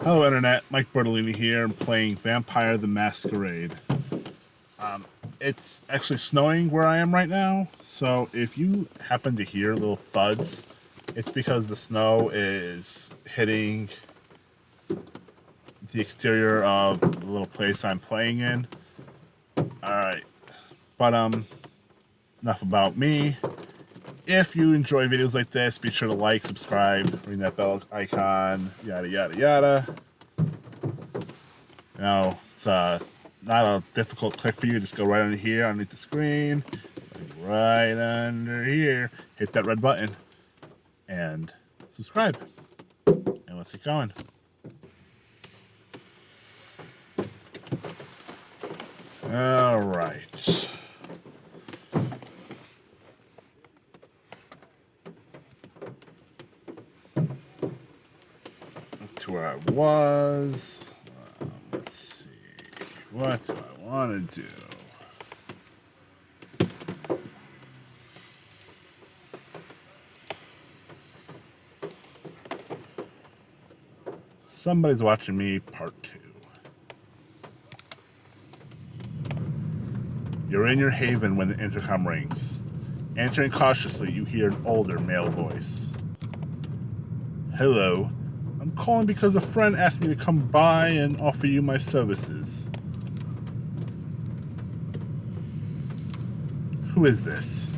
Hello, Internet. Mike Bertolini here, playing Vampire the Masquerade. It's actually snowing where I am right now, so if you happen to hear little thuds, it's because the snow is hitting the exterior of the little place I'm playing in. Alright, but enough about me. If you enjoy videos like this, be sure to like, subscribe, ring that bell icon, yada yada yada. Now, it's not a difficult click for you. Just go right under here, underneath the screen, right under here, hit that red button, and subscribe. And let's get going. All right. To where I was. Let's see. What do I want to do? Somebody's Watching Me, Part 2. You're in your haven when the intercom rings. Answering cautiously, you hear an older male voice. Hello. I'm calling because a friend asked me to come by and offer you my services. Who is this?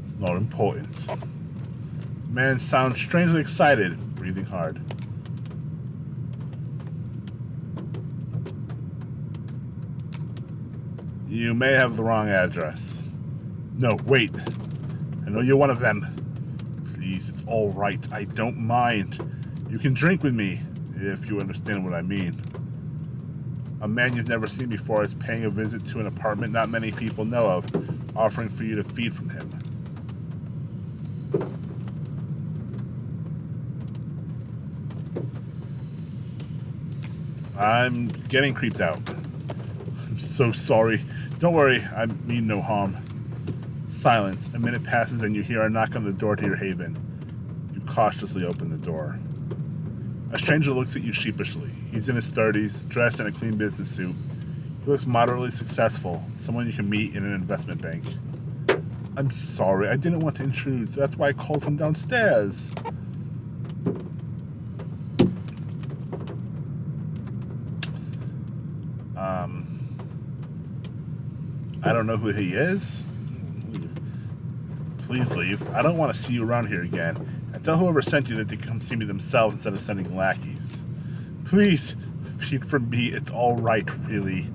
It's not important. The man sounds strangely excited, breathing hard. You may have the wrong address. No, wait. I know you're one of them. Please, it's all right. I don't mind. You can drink with me, if you understand what I mean. A man you've never seen before is paying a visit to an apartment not many people know of, offering for you to feed from him. I'm getting creeped out. I'm so sorry. Don't worry, I mean no harm. Silence. A minute passes and you hear a knock on the door to your haven. You cautiously open the door. A stranger looks at you sheepishly. He's in his 30s, dressed in a clean business suit. He looks moderately successful, someone you can meet in an investment bank. I'm sorry, I didn't want to intrude. That's why I called from downstairs. I don't know who he is. Please leave. I don't want to see you around here again. And tell whoever sent you that they come see me themselves instead of sending lackeys. Please, feed from me. It's all right, really.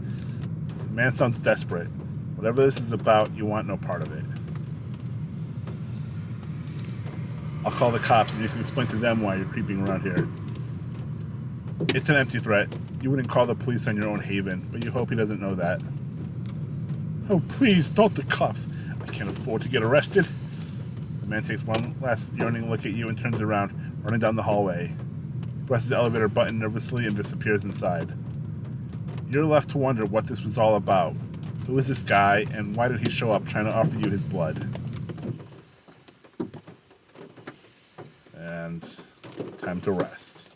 The man sounds desperate. Whatever this is about, you want no part of it. I'll call the cops and you can explain to them why you're creeping around here. It's an empty threat. You wouldn't call the police on your own haven, but you hope he doesn't know that. Oh, please, don't the cops. I can't afford to get arrested. The man takes one last yearning look at you and turns around, running down the hallway. He presses the elevator button nervously and disappears inside. You're left to wonder what this was all about. Who is this guy, and why did he show up trying to offer you his blood? And time to rest.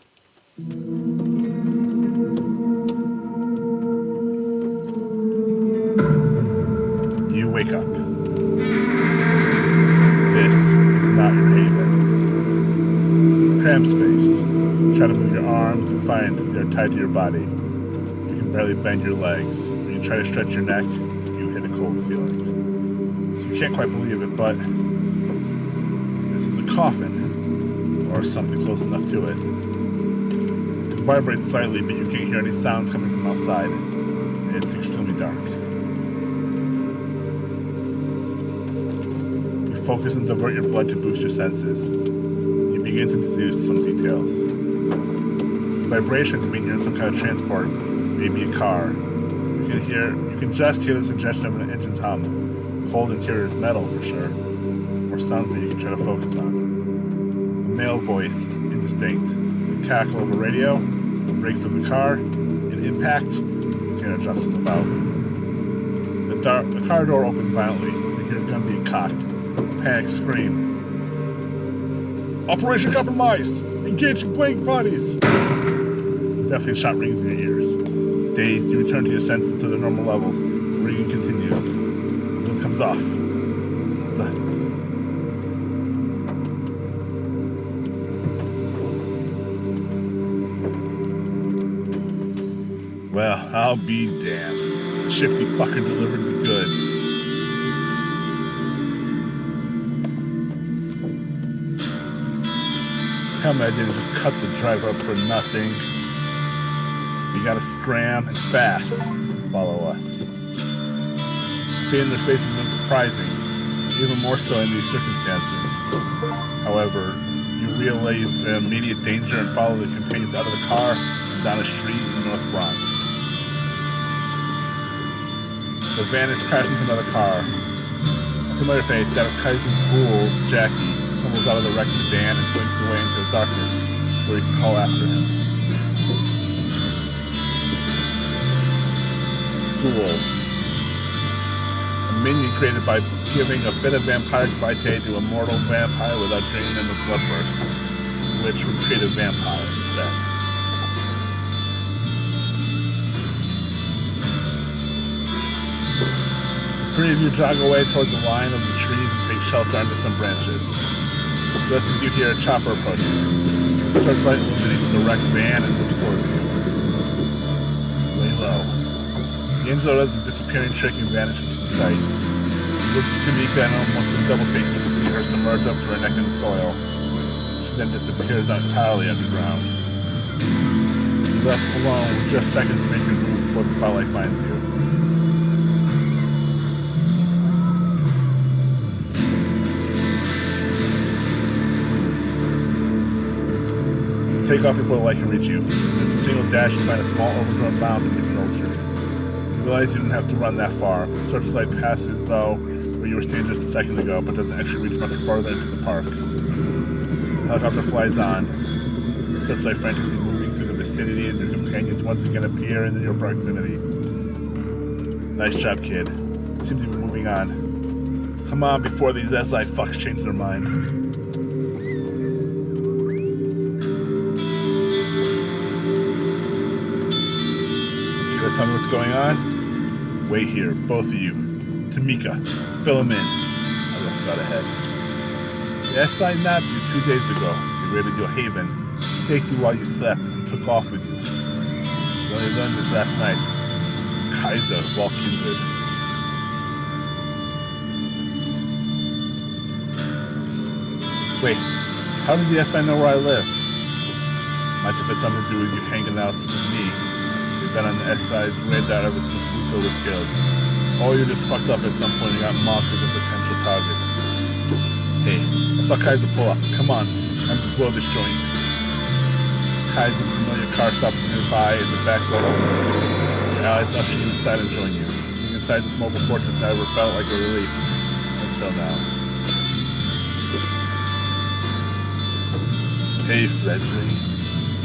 You wake up. This is not your haven. It's a cramped space. You try to move your arms and find they're tied to your body. You can barely bend your legs. When you try to stretch your neck, you hit a cold ceiling. You can't quite believe it, but this is a coffin, or something close enough to it. It vibrates slightly, but you can't hear any sounds coming from outside. It's extremely dark. Focus and divert your blood to boost your senses. You begin to deduce some details. The vibrations mean you're in some kind of transport, maybe a car. You can just hear the suggestion of an engine's hum. Cold interior is metal for sure, or sounds that you can try to focus on. A male voice, indistinct. The cackle of a radio, the brakes of the car, an impact. You can't adjust it about. The car door opens violently. You can hear a gun being cocked. Panic scream. Operation compromised! Engaging blank bodies! deafening shot rings in your ears. Dazed, you return to your senses to their normal levels. Ringing continues. It comes off. Well, I'll be damned. The shifty fucker delivered the goods. Tell me I didn't just cut the driver up for nothing. We gotta scram and fast. Follow us. Seeing their faces is surprising, even more so in these circumstances. However, you realize their immediate danger and follow their companions out of the car and down a street in North Bronx. The van is crashed into another car. A familiar face, that of Kaiser's ghoul, Jackie, stumbles out of the wrecked sedan and slinks away into the darkness before you can call after him. Ghoul. A minion created by giving a bit of vampire vitae to a mortal vampire without draining them of blood first, which would create a vampire instead. Three of you jog away toward the line of the trees and take shelter under some branches. Just as you hear a chopper approaching, the searchlight illuminates the wrecked van and moves towards you. Lay low. The angel does a disappearing trick and vanishes from sight. You look to Tamika and almost in double take when you see her submerge up to her neck in the soil. She then disappears entirely underground. You're left alone with just seconds to make your move before the spotlight finds you. Take off before the light can reach you. Just a single dash, you find a small overgrown mound beneath an old tree. You realize you didn't have to run that far. The searchlight passes, though, where you were standing just a second ago, but doesn't actually reach much farther into the park. The helicopter flies on. The searchlight frantically moving through the vicinity as your companions once again appear in your proximity. Nice job, kid. You seem to be moving on. Come on before these SI fucks change their mind. Tell me what's going on? Wait here, both of you. Tamika, fill him in. I just got ahead. The SI nabbed you 2 days ago. He raided your haven, staked you while you slept, and took off with you. You only learned this last night. Kaiser of all kindred. Wait, how did the SI know where I live? Might have had something to do with you hanging out with me. You've been on the SI's radar ever since Luca was killed. Or you just fucked up at some point and got marked as a potential target. Hey, I saw Kaiser pull up. Come on, time to blow this joint. Kaiser's familiar car stops nearby and the back door opens. Your allies usher you inside and join you. Being inside this mobile fortress never felt like a relief. Until now. Hey, Fledgling.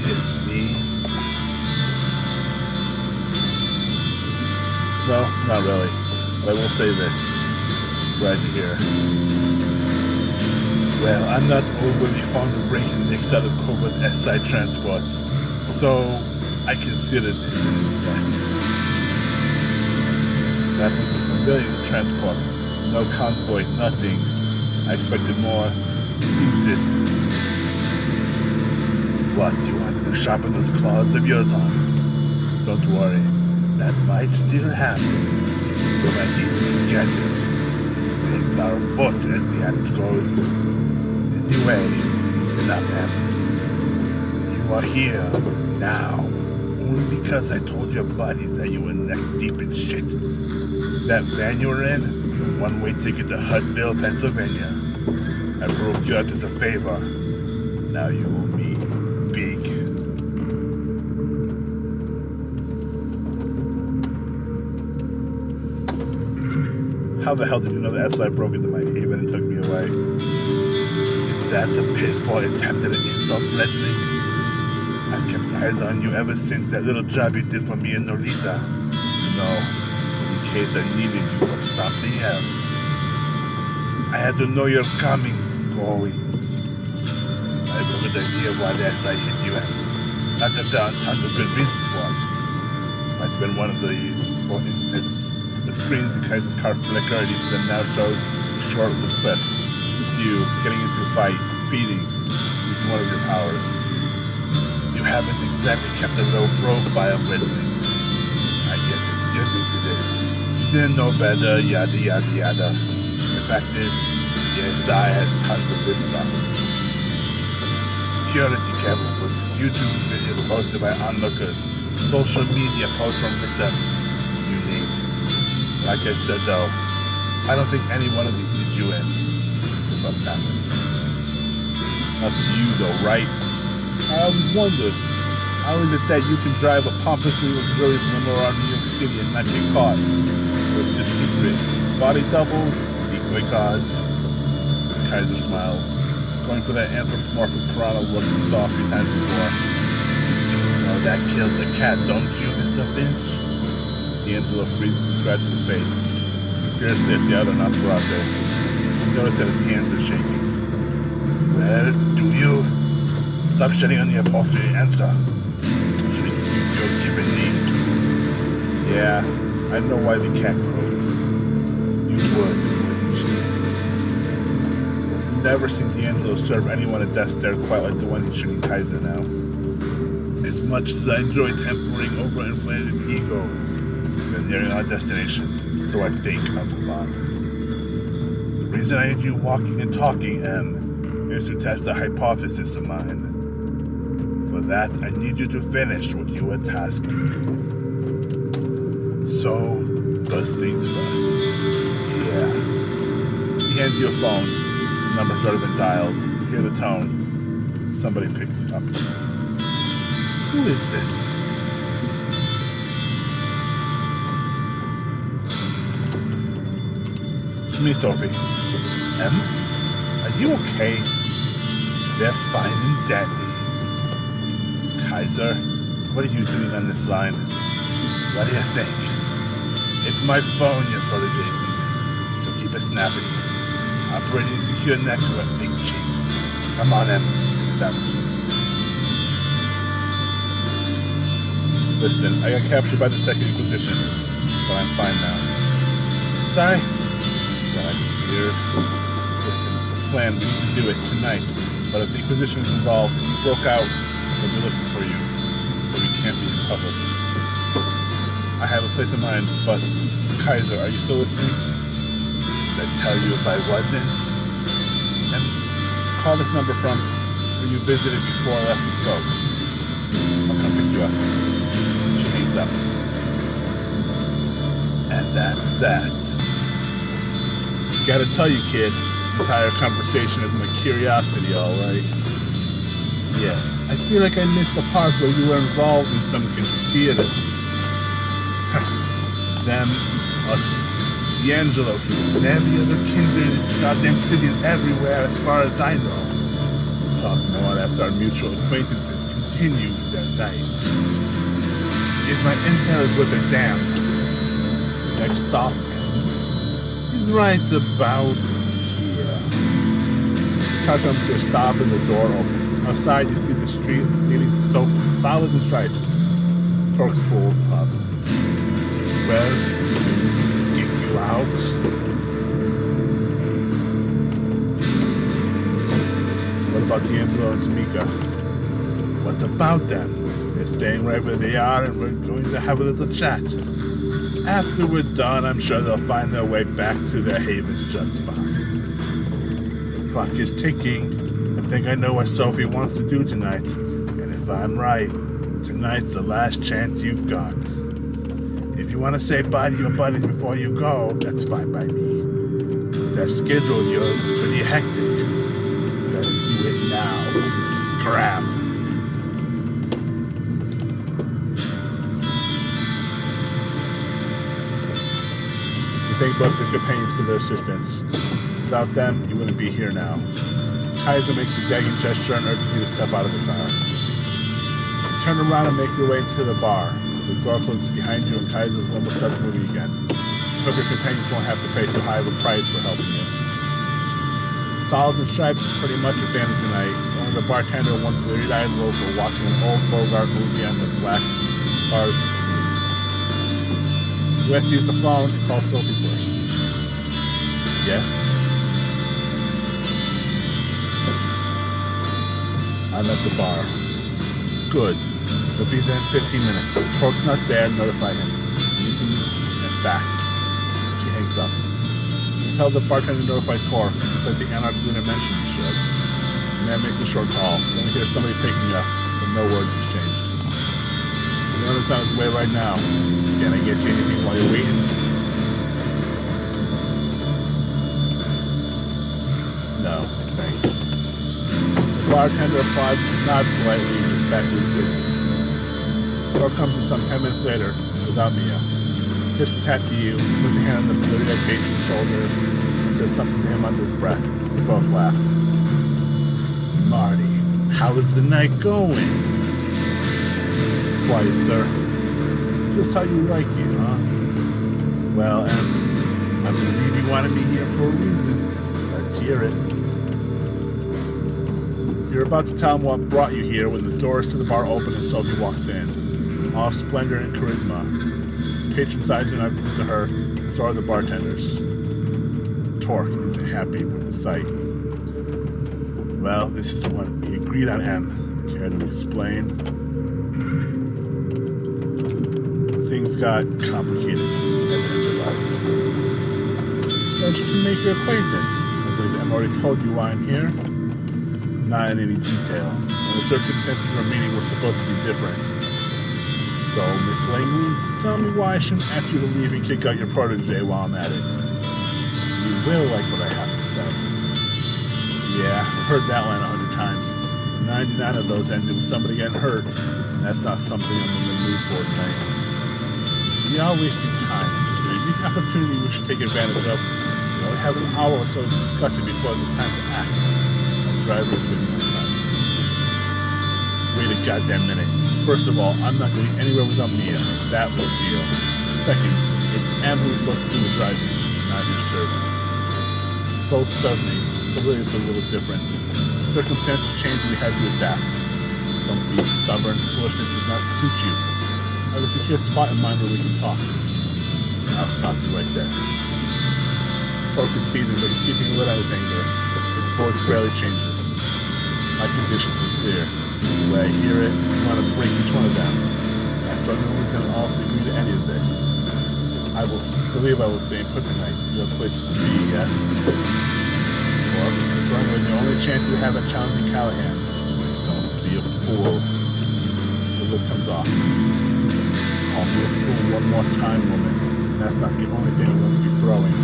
It's me. No, not really. But I will say this. Glad you're here. Well, I'm not overly fond of breaking nicks out of covert SI transports, so I consider this an investment. That was a civilian transport. No convoy, nothing. I expected more resistance. What, you wanted to sharpen those claws of yours on? Don't worry. That might still happen. But you get it. Things are afoot, as the adage goes. Anyway, listen up, Em. You are here now only because I told your buddies that you were neck deep in shit. That van you were in, a one-way ticket to Huttville, Pennsylvania. I broke you out as a favor. Now you owe me big. How the hell did you know the SI broke into my haven and took me away? Is that the piss boy attempt at an insult, Fledgling? I've kept eyes on you ever since that little job you did for me in Norita. In case I needed you for something else. I had to know your comings and goings. I have a good idea why the SI hit you at. Not that there aren't tons of good reasons for it. Might have been one of these. For instance, the screens in Kaiser's car flicker and each of them now shows a short little clip. It's you getting into a fight, feeding, using one of your powers. You haven't exactly kept a low profile for anything. I get it, you're new to this. You didn't know better, yada yada yada. The fact is, the SI has tons of this stuff. Security camera footage, YouTube videos posted by onlookers, social media posts from victims, you name it. Like I said though, I don't think any one of these did you in. Slip-ups happen. Up to you though, right? I always wondered, how is it that you can drive a pompously luxurious limo around New York City and not get caught? What's your secret? Body doubles? Decoy cars? Kaiser smiles, going for that anthropomorphic piranha look we saw a few times before. You know that killed the cat, don't you, Mr. Finch? D'Angelo freezes and scratches his face, fiercely at the other Nosferatu. You notice that his hands are shaking. Well, do you? Stop shitting on the apostrophe answer. You should use your given name. Yeah, I know why the cat croaked. You would, wouldn't you? Never seen D'Angelo serve anyone a death stare quite like the one he's shooting Kaiser now. As much as I enjoy tempering overinflated ego, we're nearing our destination, so I think I'll move on. The reason I need you walking and talking, M, is to test a hypothesis of mine. For that, I need you to finish what you were tasked to do. So, first things first. Yeah. He hands you a phone. The number's already been dialed. You hear the tone. Somebody picks it up. Who is this? It's me, Sophie. M? Are you okay? They're fine and dandy. Kaiser, what are you doing on this line? What do you think? It's my phone your protege is using, so keep it snappy. Operating a secure network ain't cheap. Come on, Em, speak it out. Listen, I got captured by the Second Inquisition, but I'm fine now. Sigh? That's what I feared. Listen, the plan, we need to do it tonight, but if the Inquisition is involved and you broke out, they'll be looking for you, so we can't be in public. I have a place in mind, but Kaiser, are you still listening? Did I tell you if I wasn't? And call this number from where you visited before last we spoke. I'll come pick you up. She hangs up. And that's that. Gotta tell you, kid, this entire conversation is my curiosity, alright? Yes, I feel like I missed the part where you were involved in some conspiracy. Them, us, D'Angelo here, and every other kindred in this goddamn city and everywhere as far as I know. We'll talk more after our mutual acquaintances continue their night. If my intel is worth a damn, the next stop is right about here. Car comes to a stop and the door opens. Outside you see the street leading to Solids and Stripes. Torque's Pool Pub. Well, get you out. What about D'Angelo and Tamika? What about them? They're staying right where they are and we're going to have a little chat. After we're done, I'm sure they'll find their way back to their havens just fine. The clock is ticking. I think I know what Sophie wants to do tonight. And if I'm right, tonight's the last chance you've got. If you want to say bye to your buddies before you go, that's fine by me. But that schedule of yours is pretty hectic, so you better do it now and scrap. You thank both your companions for their assistance. Without them, you wouldn't be here now. Kaiser makes a gagging gesture and urges you to step out of the car. You turn around and make your way to the bar. The door closes behind you and Kaiser's limo starts moving again. Hope your companions won't have to pay too high of a price for helping you. Solids and Stripes is pretty much abandoned tonight. The of the bartender and one bleary-eyed local watching an old Bogart movie on the black bar's screen. Wes used the phone and called Sophie first. Yes? I'm at the bar. Good. He'll be there in 15 minutes. If Torque's not there, notify him. He needs to move and fast. She hangs up. Tell the bartender to notify Torque, just like the Anarch Lunar mentioned he should. The man makes a short call. Then he hears somebody picking you up, but no words exchanged. The owner's on his way right now. Can I get you anything while you're waiting? No, thanks. The bartender applauds, nods politely, and gets back to his business. Torque comes in some 10 minutes later, without Mia. Tips his hat to you, puts a hand on the bleary-eyed patron's shoulder, and says something to him under his breath. They both laugh. Marty, how is the night going? Quiet, sir. Just how you like it, huh? Well, I believe you wanted me here for a reason. Let's hear it. You're about to tell him what brought you here when the doors to the bar open and Sophie walks in. All splendor and charisma. Patron's eyes do not glued to her, and so are the bartenders. Torque isn't happy with the sight. Well, this is what we agreed on, M. Care to explain? Things got complicated at the end of life. Pleasure to make your acquaintance. I believe M already told you why I'm here. Not in any detail. And the circumstances of our meeting were supposed to be different. So, Miss Langley, tell me why I shouldn't ask you to leave and kick out your protege while I'm at it. You will like what I have to say. Yeah, I've heard that line 100 times. 99 of those ended with somebody getting hurt, and that's not something I'm in the mood for tonight. We are wasting time. It's a unique opportunity we should take advantage of. We only have an hour or so to discuss it before the time to act. My driver is waiting outside. Wait a goddamn minute. First of all, I'm not going anywhere without Mia. That was the deal. Second, it's Em who's supposed to do the driving, not your servant. Both serve me, so really it's a little difference. Circumstances change and we had to adapt. Don't be stubborn. Foolishness does not suit you. I have a secure spot in mind where we can talk. I'll stop you right there. Torque is seething, but he's keeping a lid on his anger. His voice barely changes. My conditions are clear. The way I hear it, I want to break each one of them. I saw no reason at all to agree to any of this. I believe I will stay and put tonight. You have places to be, yes? Well, we're the only chance you have at challenging Callahan. Don't be a fool. The lid comes off. Call me a fool one more time, woman. And that's not the only thing I'm going to be throwing.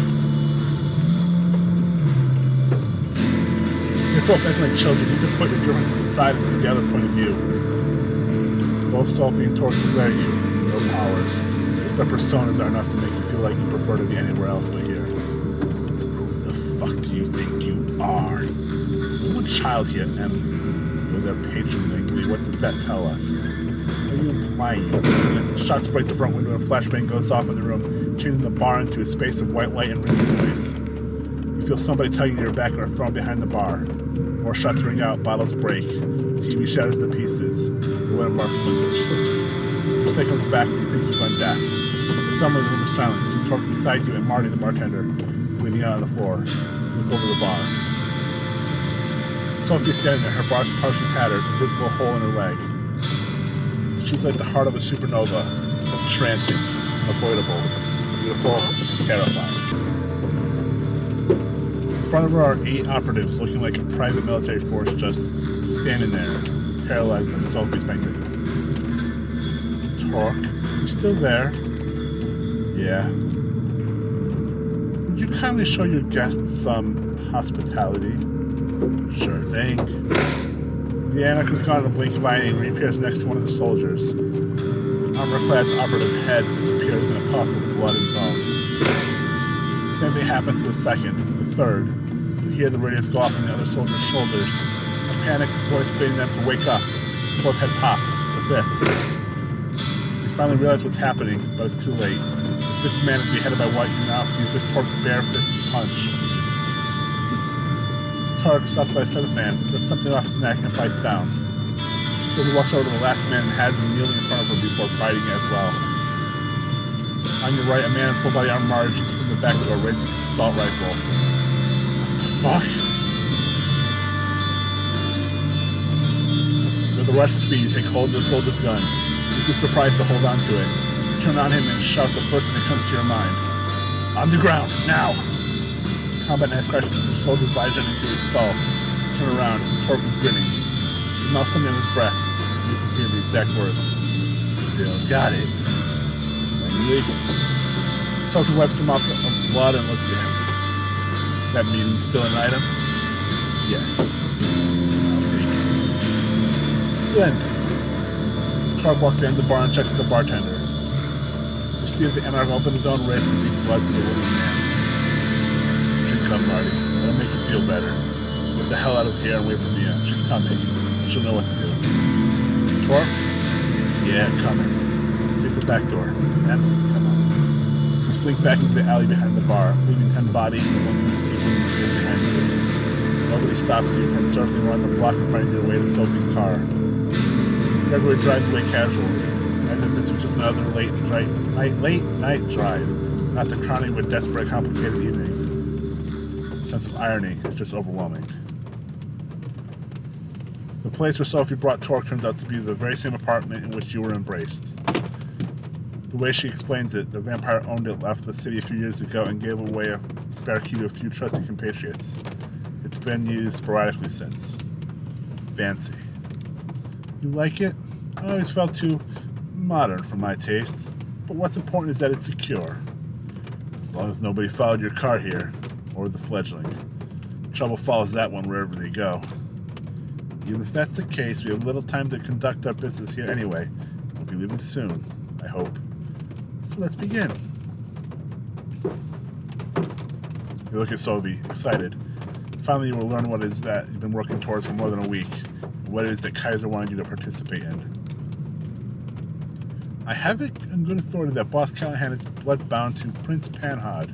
You're both acting like children. You need to put your differences aside and see the other's point of view. Both Sophie and Torque declare you. No powers. Just their personas are enough to make you feel like you prefer to be anywhere else but here. Who the fuck do you think you are? There's one child here, and you're their patron, Langley. What does that tell us? What are you implying? Shots break the front window and a flashbang goes off in the room, changing the bar into a space of white light and ringing noise. You feel somebody tugging your back and are thrown behind the bar. More shots ring out, bottles break. The TV shatters to pieces. The window bar splinters. Your sight comes back and you think you've gone deaf. The summer room is silent. You see Torque beside you and Marty, the bartender, bleeding out on the floor. Look over the bar. Sophie's standing there, her bar's partially tattered, a visible hole in her leg. She's like the heart of a supernova, entrancing, unavoidable, beautiful, and terrifying. In front of her are 8 operatives looking like a private military force just standing there, paralyzed by Sophie's magnificence. Torque, you still there? Yeah. Would you kindly show your guests some hospitality? Sure thing. The anarchist is gone in a blink of eye and reappears next to one of the soldiers. The armor-clad operative head disappears in a puff of blood and bone. The same thing happens to the second, the third. You hear the radios go off on the other soldier's shoulders. A panicked voice pleading them to wake up. The fourth head pops. The fifth. You finally realize what's happening, but it's too late. The sixth man is beheaded by what you now see as just Torque's bare-fisted punch. Tark stops by the seventh man, rips something off his neck, and bites down. Sophie walks over to the last man and has him kneeling in front of her before biting as well. On your right, a man in full-body armor emerges from the back door, raising his assault rifle. What the fuck? With a rush of speed, you take hold of the soldier's gun. He's too surprised to hold on to it. You turn on him and shout the first thing that comes to your mind. On the ground, now! Combat knife crashes the soldier's visor into his skull. Turn around, Torque is grinning. He smells something in his breath. You can hear the exact words. Still got it. Illegal. Sophie wipes him off of blood and looks at him. That meeting still an item? Yes. I'll take it. Splendid. Tark walks behind the bar and checks the bartender. You see the anarch open his own wrist and leak blood to the living man. Drink up, Marty. That'll make you feel better. Get the hell out of here and wait for Mia. She's coming. She'll know what to do. Torque? Yeah, coming. Take the back door. And come on. You slink back into the alley behind the bar, leaving 10 bodies and one who's sleeping behind you. Nobody stops you from circling around the block and finding your way to Sophie's car. Gregory drives away casually, as if this was just another late night drive, not the crowning of a desperate, complicated evening. The sense of irony is just overwhelming. The place where Sophie brought Torque turns out to be the very same apartment in which you were embraced. The way she explains it, the vampire owned it, left the city a few years ago, and gave away a spare key to a few trusted compatriots. It's been used sporadically since. Fancy. You like it? I always felt too modern for my tastes, but what's important is that it's secure. As long as nobody followed your car here, or the fledgling. Trouble follows that one wherever they go. Even if that's the case, we have little time to conduct our business here anyway. We'll be leaving soon, I hope. So let's begin. You look at Sophie, excited. Finally, you will learn what it is that you've been working towards for more than a week, and what it is that Kaiser wanted you to participate in. I have it on good authority that Boss Callahan is blood-bound to Prince Panhard.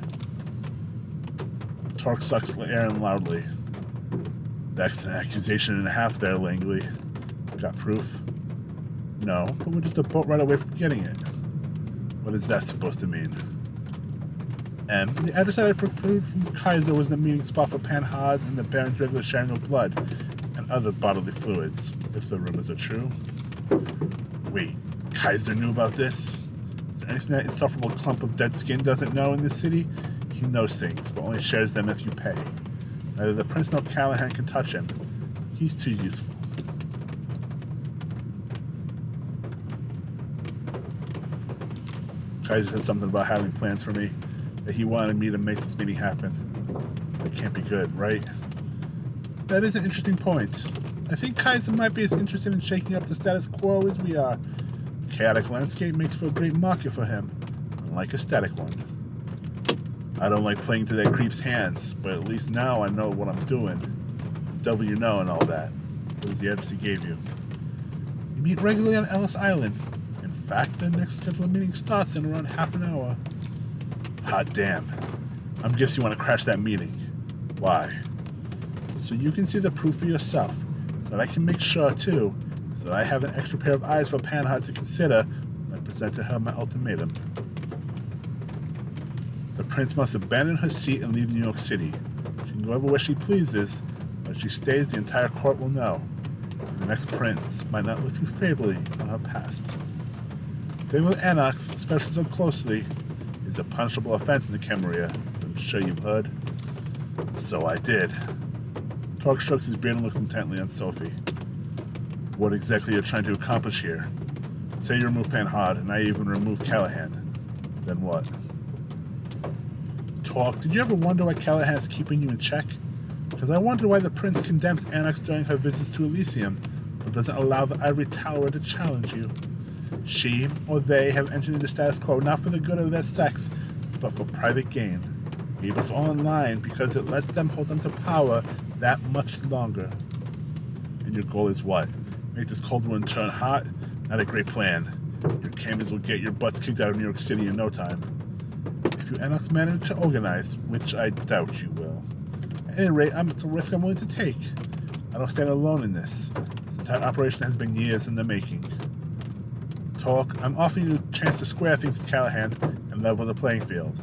Torque sucks air in loudly. That's an accusation and a half there, Langley. Got proof? No, but we're just a boat right away from getting it. What is that supposed to mean? And the address that I procured from Kaiser was the meeting spot for Panhards and the Baron's regular sharing of blood and other bodily fluids, if the rumors are true. Wait, Kaiser knew about this? Is there anything that insufferable clump of dead skin doesn't know in this city? He knows things, but only shares them if you pay. Neither the Prince nor Callahan can touch him. He's too useful. Kaiser said something about having plans for me, that he wanted me to make this meeting happen. It can't be good, right? That is an interesting point. I think Kaiser might be as interested in shaking up the status quo as we are. A chaotic landscape makes for a great market for him, unlike a static one. I don't like playing to that creep's hands, but at least now I know what I'm doing. Devil you know and all that. What was the address he gave you? You meet regularly on Ellis Island. In fact, the next scheduled meeting starts in around half an hour. Hot damn. I'm guessing you want to crash that meeting. Why? So you can see the proof for yourself. So that I can make sure, too, so that I have an extra pair of eyes for Panhard to consider when I present to her my ultimatum. The Prince must abandon her seat and leave New York City. She can go everywhere she pleases, but if she stays, the entire court will know. The next Prince might not look too favorably on her past. Dealing with anarchs, especially so closely, is a punishable offense in the Camarilla, as I'm sure you've heard. So I did. Torque strokes his beard and looks intently on Sophie. What exactly are you trying to accomplish here? Say you remove Panhard, and I even remove Callahan. Then what? Torque, did you ever wonder why Callahan is keeping you in check? Because I wonder why the Prince condemns anarchs during her visits to Elysium, but doesn't allow the Ivory Tower to challenge you. She, or they, have entered into status quo not for the good of their sex, but for private gain. Keep us all in line because it lets them hold on to power that much longer. And your goal is what? Make this cold one turn hot? Not a great plan. Your cameras will get your butts kicked out of New York City in no time. If you anarchs manage to organize, which I doubt you will, At any rate, it's a risk I'm willing to take. I don't stand alone in this. This entire operation has been years in the making. Talk, I'm offering you a chance to square things with Callahan and level the playing field.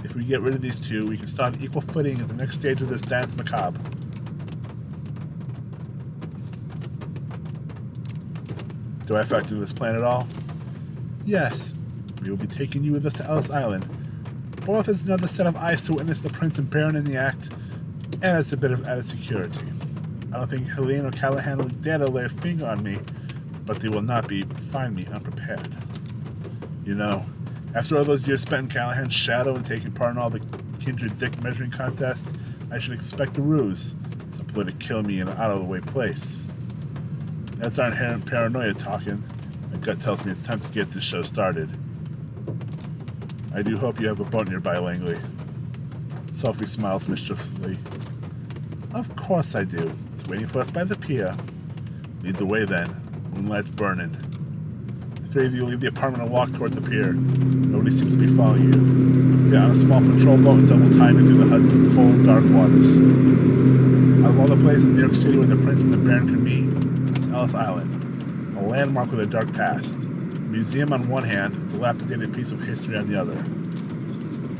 If we get rid of these two, we can start on equal footing at the next stage of this dance macabre. Do I factor this plan at all? Yes. We will be taking you with us to Ellis Island, both as another set of eyes to witness the Prince and Baron in the act, and as a bit of added security. I don't think Helene or Callahan will dare to lay a finger on me, but they will not find me unprepared. You know, after all those years spent in Callahan's shadow and taking part in all the kindred dick measuring contests, I should expect a ruse, simply to kill me in an out-of-the-way place. That's our inherent paranoia talking. My gut tells me it's time to get this show started. I do hope you have a boat nearby, Langley. Sophie smiles mischievously. Of course I do. It's waiting for us by the pier. Lead the way then. Moonlight's burning. The three of you leave the apartment and walk toward the pier. Nobody seems to be following you. You're on a small patrol boat and double timing through the Hudson's cold, dark waters. Out of all the places in New York City where the Prince and the Baron can meet, it's Ellis Island, a landmark with a dark past. A museum on one hand, a dilapidated piece of history on the other.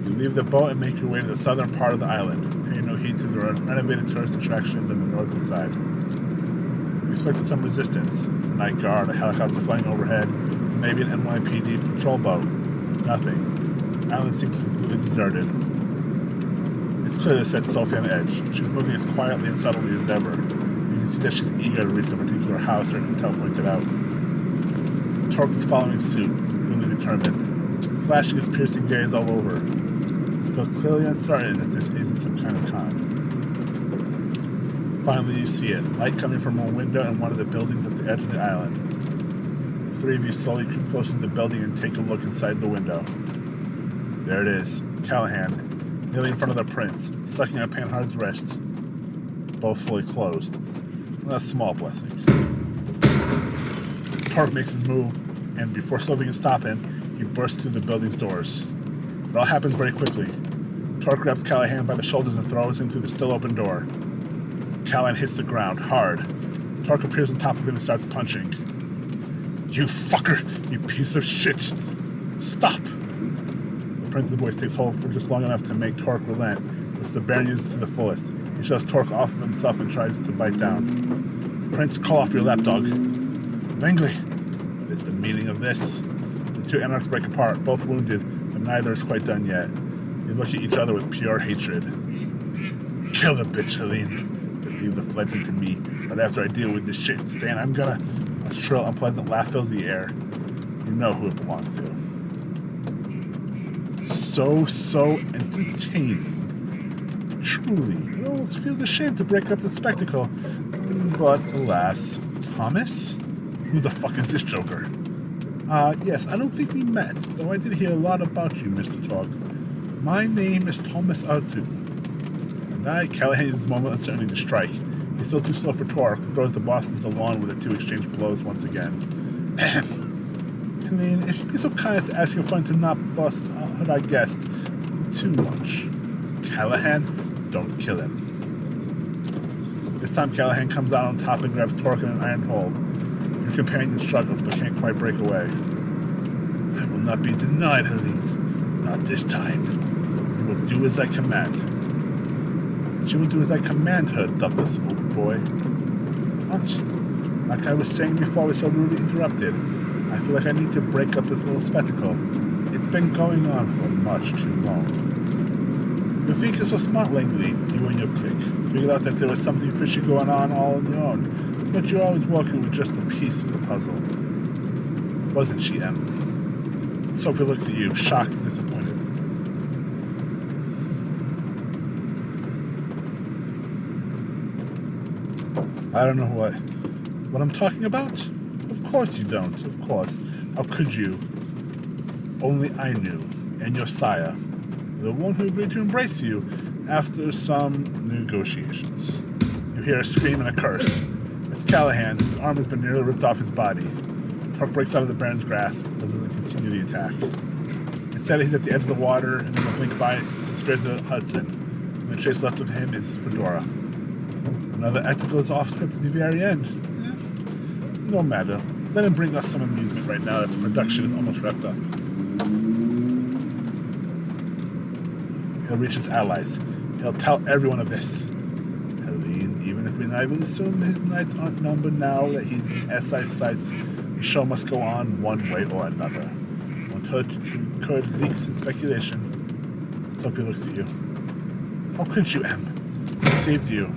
You leave the boat and make your way to the southern part of the island, paying no heed to the renovated tourist attractions on the northern side. You expected some resistance, a night guard, a helicopter flying overhead, maybe an NYPD patrol boat. Nothing. The island seems completely deserted. It's clear this sets Sophie on edge. She's moving as quietly and subtly as ever. You can see that she's eager to reach the particular house her intel pointed out. Torque is following suit, really determined, flashing his piercing gaze all over. Still clearly uncertain that this isn't some kind of con. Finally, you see it, light coming from a window in one of the buildings at the edge of the island. The three of you slowly creep closer to the building and take a look inside the window. There it is, Callahan, kneeling in front of the Prince, sucking on Panhard's wrist, both fully closed. A small blessing. Torque makes his move, and before Sophie can stop him, he bursts through the building's doors. It all happens very quickly. Torque grabs Callahan by the shoulders and throws him through the still open door. Callahan hits the ground, hard. Torque appears on top of him and starts punching. You fucker! You piece of shit! Stop! The Prince's voice takes hold for just long enough to make Torque relent, which the Baron uses to the fullest. He shoves Torque off of himself and tries to bite down. Prince, call off your lapdog. Langley! What is the meaning of this? The two anarchs break apart, both wounded, but neither is quite done yet. They look at each other with pure hatred. Kill the bitch, Helene. But leave the fledgling to me. But after I deal with this shit, Stan, I'm gonna... A shrill, unpleasant laugh fills the air. You know who it belongs to. So entertaining. Truly, it almost feels ashamed to break up the spectacle. But alas, Thomas? Who the fuck is this joker? Yes, I don't think we met, though I did hear a lot about you, Mr. Torque. My name is Thomas Artu. And Callahan uses his moment of uncertainty to strike. He's still too slow for Torque, who throws the boss into the lawn where the two exchange blows once again. Helene, if you'd be so kind as to ask your friend to not bust out our guest too much. Callahan, don't kill him. This time Callahan comes out on top and grabs Torque in an iron hold. Your companion struggles but can't quite break away. I will not be denied, Helene. Not this time. You will do as I command. She will do as I command her, Douglas, old boy. What? Like I was saying before I was so rudely interrupted, I feel like I need to break up this little spectacle. It's been going on for much too long. You think you're so smart, Langley, you and your clique. Figured out that there was something fishy going on all on your own, but you're always working with just a piece of the puzzle. Wasn't she, Em? Sophie looks at you, shocked and disappointed. I don't know what I'm talking about? Of course you don't, of course. How could you? Only I knew, and your sire. The one who agreed to embrace you after some negotiations. You hear a scream and a curse. It's Callahan. His arm has been nearly ripped off his body. Torque breaks out of the Baron's grasp, but doesn't continue the attack. Instead, he's at the edge of the water, and in a blink by, disappears to the Hudson. only trace left of him is Fedora. Another article is off script at the very end. No matter. Let him bring us some amusement right now that the production is almost wrapped up. He'll reach his allies. He'll tell everyone of this. Helene, even if we naively assume his nights aren't numbered now that he's in SI sights, the show must go on one way or another. Encourage leaks and speculation. Sophie looks at you. How could you, Em? I saved you.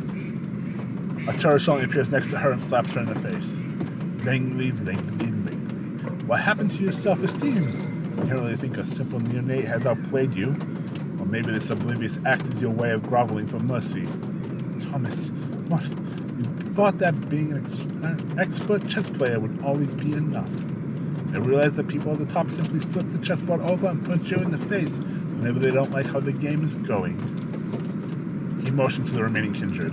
A terror suddenly appears next to her and slaps her in the face. Langley. What happened to your self-esteem? You don't really think a simple neonate has outplayed you? Or maybe this oblivious act is your way of groveling for mercy. Thomas, what? You thought that being an expert chess player would always be enough. I realize that people at the top simply flip the chessboard over and punch you in the face whenever they don't like how the game is going. He motions to the remaining kindred.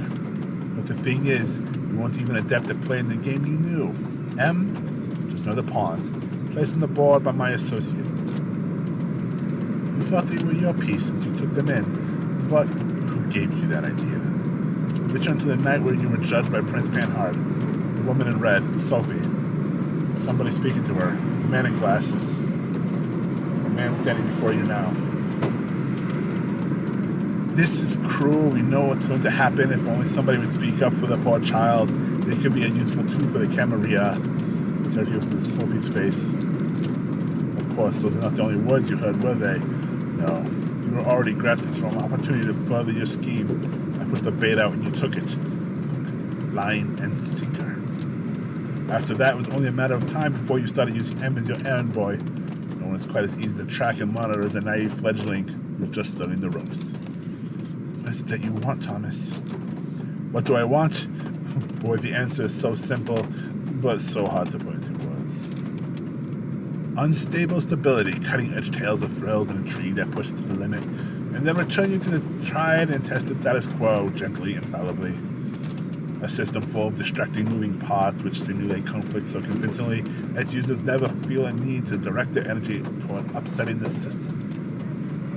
But the thing is, you weren't even adept at playing the game you knew. M, just another pawn, placed on the board by my associate. You thought they were your piece since you took them in, but who gave you that idea? Return to the night where you were judged by Prince Panhard, the woman in red, Sophie. Somebody speaking to her, a man in glasses. A man standing before you now. This is cruel. We know what's going to happen. If only somebody would speak up for the poor child. They could be a useful tool for the Camarilla. Sergio was in Sophie's face. Of course, those are not the only words you heard, were they? No. You were already grasping for an opportunity to further your scheme. I put the bait out and you took it. Line and sinker. After that, it was only a matter of time before you started using M as your errand boy. No one is quite as easy to track and monitor as a naive fledgling who's just learning the ropes. What is it that you want, Thomas? What do I want? Boy, the answer is so simple, but so hard to put into words. Unstable stability, cutting-edge tales of thrills and intrigue that push it to the limit, and then return you to the tried and tested status quo, gently, infallibly. A system full of distracting moving parts which simulate conflict so convincingly as users never feel a need to direct their energy toward upsetting the system.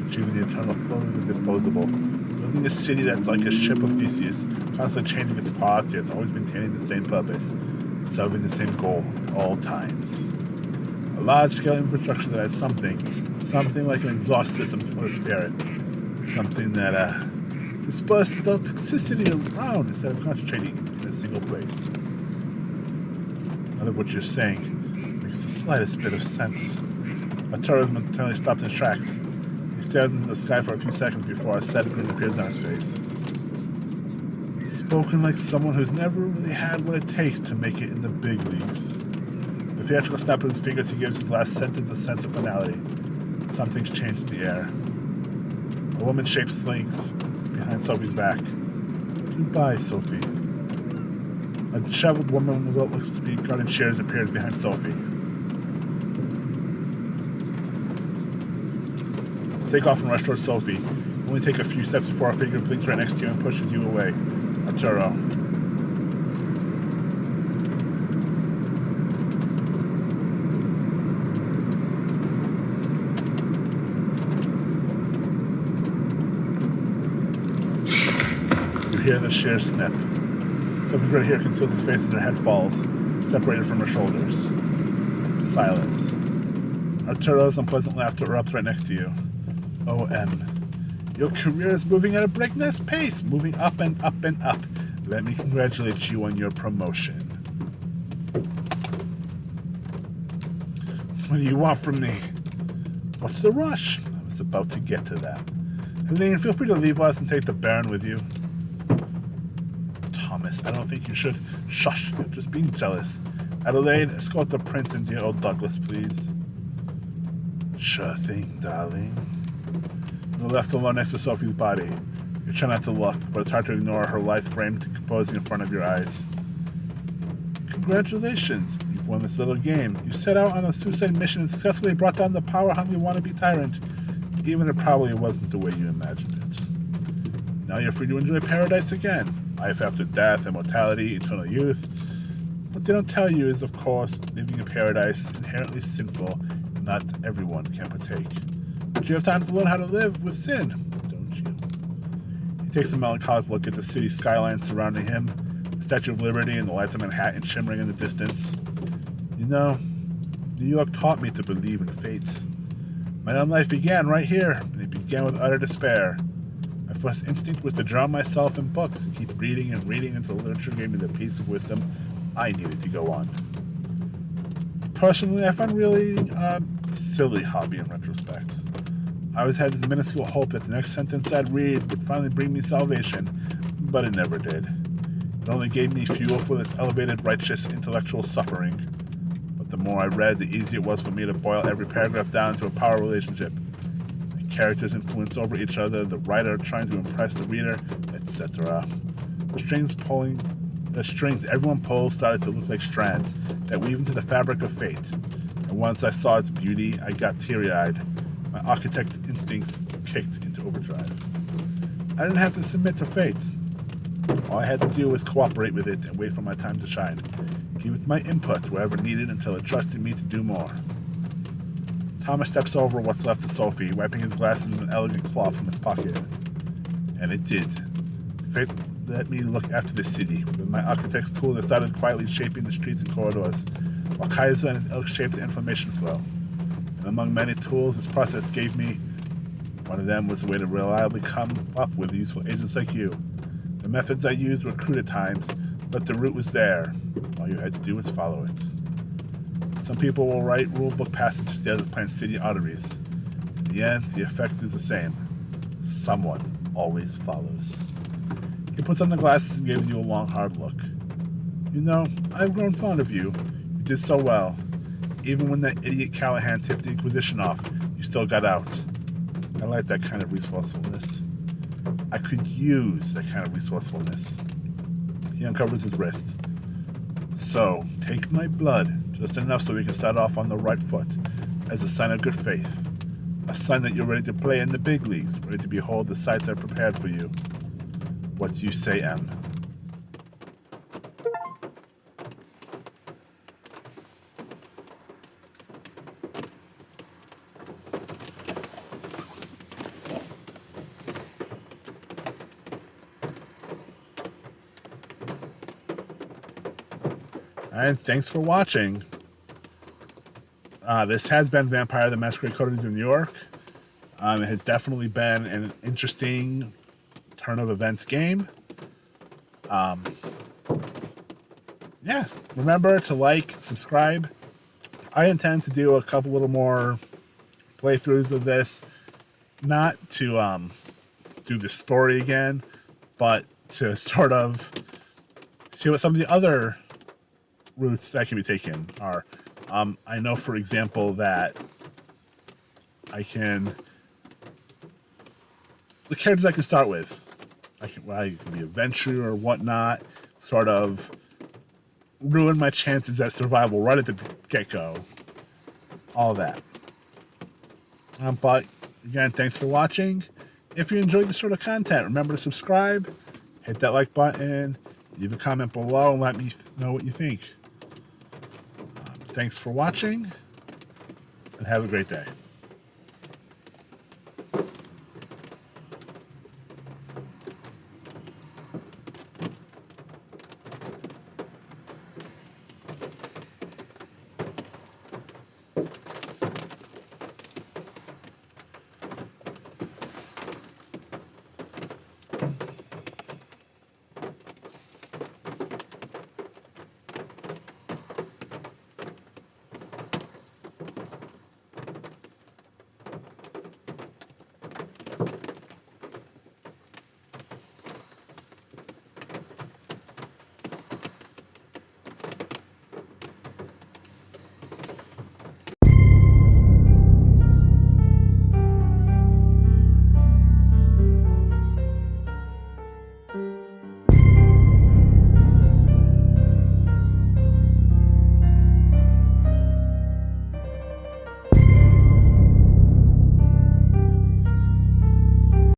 Achieving the eternal flow of the disposable. Building a city that's like a ship of Theseus, constantly changing its parts, yet always maintaining the same purpose, serving the same goal at all times. A large-scale infrastructure that has something like an exhaust system for the spirit. Something that, disperses the toxicity around instead of concentrating it in a single place. None of what you're saying makes the slightest bit of sense. Arturo's momentarily stopped in his tracks. He stares into the sky for a few seconds before a sad grin appears on his face. Spoken like someone who's never really had what it takes to make it in the big leagues. With a theatrical snap of his fingers, he gives his last sentence a sense of finality. Something's changed in the air. A woman's shape slinks behind Sophie's back. Goodbye, Sophie. A disheveled woman with what looks to be guarding chairs appears behind Sophie. Take off and rush towards Sophie. Only take a few steps before a figure blinks right next to you and pushes you away. Arturo. You hear the sheer snip. Sophie's right here conceals his face as her head falls, separated from her shoulders. Silence. Arturo's unpleasant laughter erupts right next to you. O.M. Your career is moving at a breakneck pace, moving up and up and up. Let me congratulate you on your promotion. What do you want from me? What's the rush? I was about to get to that. Helene, feel free to leave us and take the Baron with you. Thomas, I don't think you should. Shush, you're just being jealous. Adelaide, escort the prince and dear old Douglas, please. Sure thing, darling. You're left alone next to Sophie's body. You try not to look, but it's hard to ignore her lithe frame composing in front of your eyes. Congratulations, you've won this little game. You set out on a suicide mission and successfully brought down the power-hungry wannabe tyrant, even if it probably wasn't the way you imagined it. Now you're free to enjoy paradise again. Life after death, immortality, eternal youth. What they don't tell you is, of course, living in paradise is inherently sinful, and not everyone can partake. But you have time to learn how to live with sin, don't you? He takes a melancholic look at the city skyline surrounding him, the Statue of Liberty and the lights of Manhattan shimmering in the distance. You know, New York taught me to believe in fate. My own life began right here, and it began with utter despair. My first instinct was to drown myself in books and keep reading and reading until literature gave me the piece of wisdom I needed to go on. Personally, I found really a silly hobby in retrospect. I always had this minuscule hope that the next sentence I'd read would finally bring me salvation, but it never did. It only gave me fuel for this elevated, righteous, intellectual suffering. But the more I read, the easier it was for me to boil every paragraph down into a power relationship. The characters influence over each other, the writer trying to impress the reader, etc. The strings everyone pulls started to look like strands that weave into the fabric of fate. And once I saw its beauty, I got teary-eyed. My architect instincts kicked into overdrive. I didn't have to submit to fate. All I had to do was cooperate with it and wait for my time to shine. Give it my input wherever needed until it trusted me to do more. Thomas steps over what's left of Sophie, wiping his glasses with an elegant cloth from his pocket. And it did. Fate let me look after the city. With my architect's tool, I started quietly shaping the streets and corridors, while Kaiser and his ilk shaped the information flow. And among many tools this process gave me, one of them was a way to reliably come up with useful agents like you. The methods I used were crude at times, but the root was there. All you had to do was follow it. Some people will write rulebook passages, the others plant city arteries. In the end, the effect is the same. Someone always follows. He puts on the glasses and gives you a long, hard look. You know, I've grown fond of you. You did so well. Even when that idiot Callahan tipped the Inquisition off, you still got out. I like that kind of resourcefulness. I could use that kind of resourcefulness. He uncovers his wrist. So, take my blood, just enough so we can start off on the right foot, as a sign of good faith. A sign that you're ready to play in the big leagues, ready to behold the sights I've prepared for you. What do you say, Em? Alright, thanks for watching. This has been Vampire the Masquerade Coteries of New York. It has definitely been an interesting turn of events game. Yeah, remember to like, subscribe. I intend to do a couple little more playthroughs of this, not to do the story again, but to sort of see what some of the other routes that can be taken are. I know, for example, that the characters I can start with, I can be a venture or whatnot, sort of ruin my chances at survival right at the get-go. All that. But again, thanks for watching. If you enjoyed this sort of content, remember to subscribe, hit that like button, leave a comment below, and let me know what you think. Thanks for watching, and have a great day.